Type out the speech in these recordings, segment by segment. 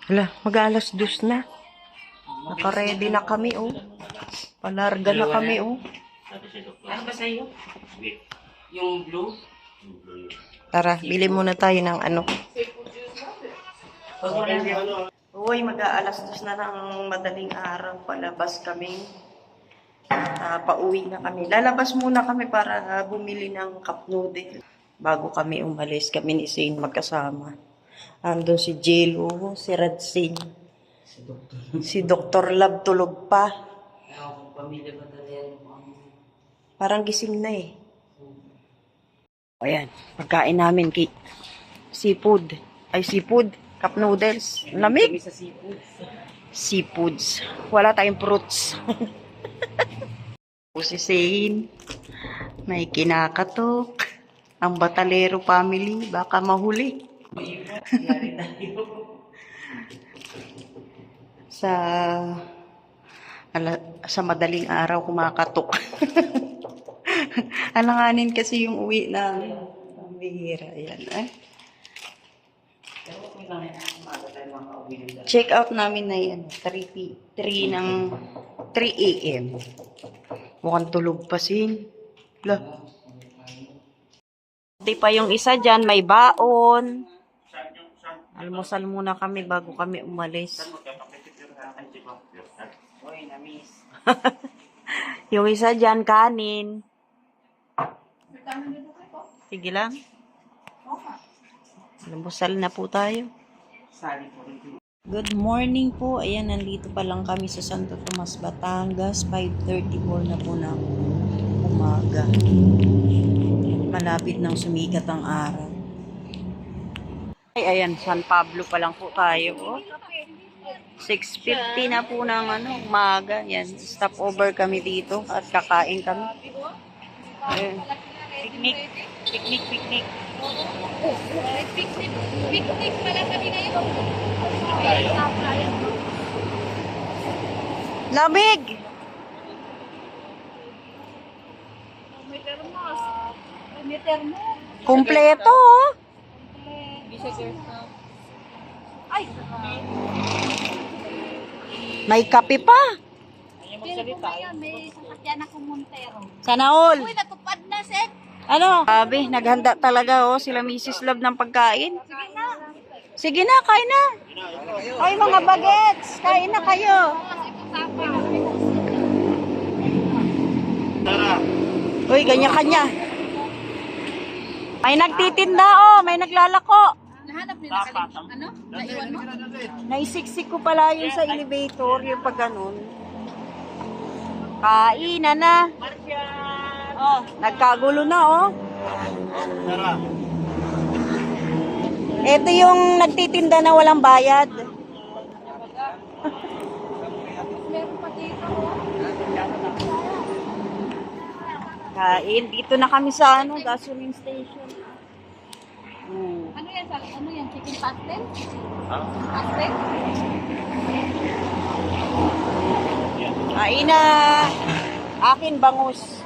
Hala, mag-alas dos na. Naka-ready na kami, oh. Palarga na kami, oh. Ano ba sa'yo? Yung blue? Tara, bili muna tayo ng ano. Uy, mag-aalas dos na ng madaling araw. Palabas kami. Pauwi na kami. Lalabas muna kami para bumili ng cup noodle. Bago kami umalis, kami ni Zane magkasama. Andun si Jelo, si Radsin. Si Dr. Love tulog pa. Pamilya ba talaga? Parang gising na eh. Ayan, pagkain namin seafood. Ay, seafood. Cup noodles. Lamig. Kami sa seafood. Seafoods. Wala tayong fruits. Si Zane, may kinakatok. Ang Batalero family, baka mahuli. Sa madaling araw kumakatok. Alanganin kasi yung uwi namin. Ang bihira. Ayan, eh. Check out namin na yan. 3 a.m. Mukhang tulog pa sin. Hindi pa yung isa dyan, may baon. Almusal muna kami bago kami umalis. Yung isa dyan, kanin. Sige lang. Almusal na po tayo. Good morning po. Ayan, nandito pa lang kami sa Santo Tomas, Batangas. 5:34 na po ng umaga. Malapit nang sumikat ang araw. Ay, ayan, San Pablo pa lang po tayo. Oh. 6:50 na po ng umaga. Yan, stop over kami dito at kakain kami. Ayan. Picnic. Picnic pala kami ngayon. Lamig! May termos. May termos. Kompleto, oh. Ay! May kape pa. Pero po ngayon, may sasakyan ako Montero. Sana all. Uy, natupad na, Sek. Ano? Sabi, naghanda talaga, oh, sila Mrs. Love ng pagkain. Sige na. Sige na, kain na. Ay, mga bagets, kain na kayo. Uy, ganyan-kanya. May nagtitinda, oh, may naglalako. Nahanap nila ano? Naiwan mo? Naisiksik ko pala yun sa elevator, yung pag ganun. Kain na. Oh, nagkagulo na, oh. Ito yung nagtitinda na walang bayad. Meron pa dito. Kain, dito na kami sa gasoline station. Ano yan? Ano yan? Chicken pastel? Pastel? Kain na. Akin bangus.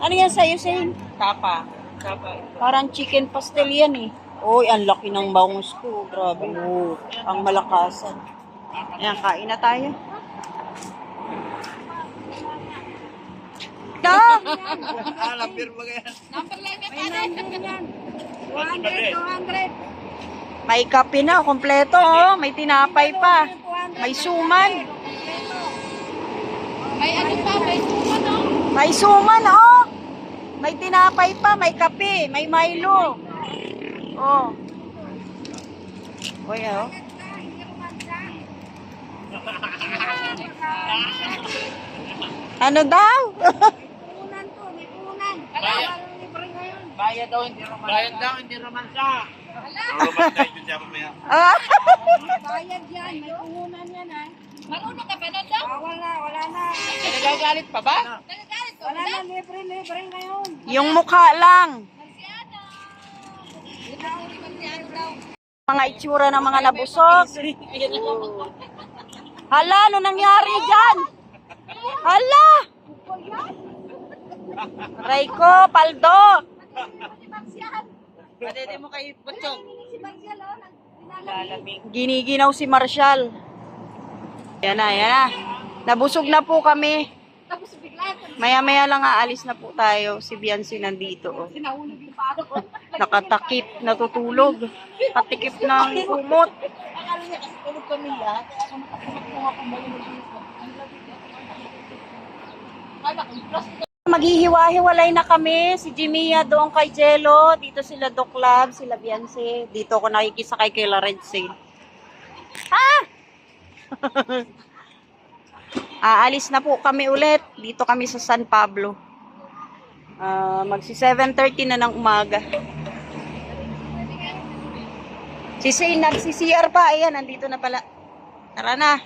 Ano yan sa'yo, Zane? Kapa. Parang chicken pastel yan eh. Uy, ang laki ng bangus ko. Grabe. Oh, ang malakasan. Ayan, kain na tayo. Da! Lapir ba yan? Number lang yan. 200. May kape na, kompleto oh. May tinapay pa. May suman. May ano pa? May suman, no? May suman oh. May tinapay pa, may kape, may Milo. Oh. Uy, oh. Ano daw? Punan to, may punan. Kailangan libre ngayon. Bayad daw, hindi romansa. Ah. Bayad yan, may puhunan yan ha. Marunong ka ba na daw? Wala na. Nagagalit pa ba? Nagagalit ko wala na, libre ngayon. Yung mukha lang. Marciano. Marciano daw. Mga itsura ng mga nabusog. Hala, ano nangyari dyan? Hala! Raiko, Paldo. Si Marciano. Padede mo kay Putsog. Si Marciano, Giniginaw si Marshall. Yan na, yan na. Nabusog na po kami. Tapos bigla, Maya-maya lang aalis na po tayo. Si Biancy nandito. Oh. sinahulog yung paa ko. Nakatakip, natutulog. Katikip ng kumot. Akala niya kasi tulog kami lahat. Kaya ako nakakuha ko mali ng Maghihiwa-hiwalay na kami. Si Jimia doon kay Jello. Dito sila Doc Lab, sila Biancy. Dito ako nakikisakay kay Laredse. Ah! Aalis na po kami ulit. Dito kami sa San Pablo. Magsi 7:30 na ng umaga. Si Shane nagsi-CR pa. Ayan, nandito na pala. Tara na.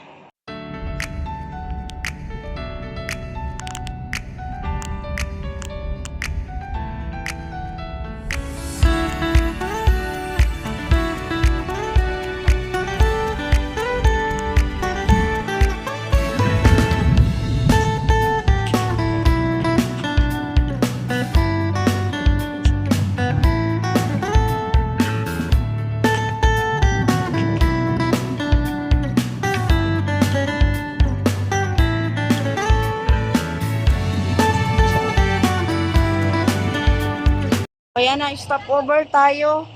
Kaya na, stop over tayo.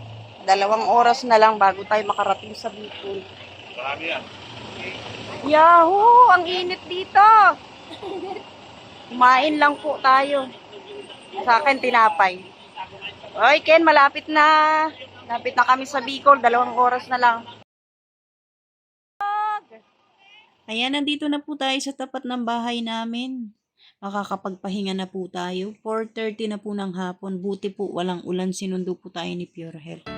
2 oras na lang bago tayo makarating sa Bicol. Yahoo! Ang init dito! Kumain lang po tayo. Sa akin, tinapay. Oy, Ken, malapit na. Malapit na kami sa Bicol. 2 oras na lang. Ayan, nandito na po tayo sa tapat ng bahay namin. Makakapagpahinga na po tayo. 4:30 na po ng hapon. Buti po walang ulan. Sinundo po tayo ni Pure Health.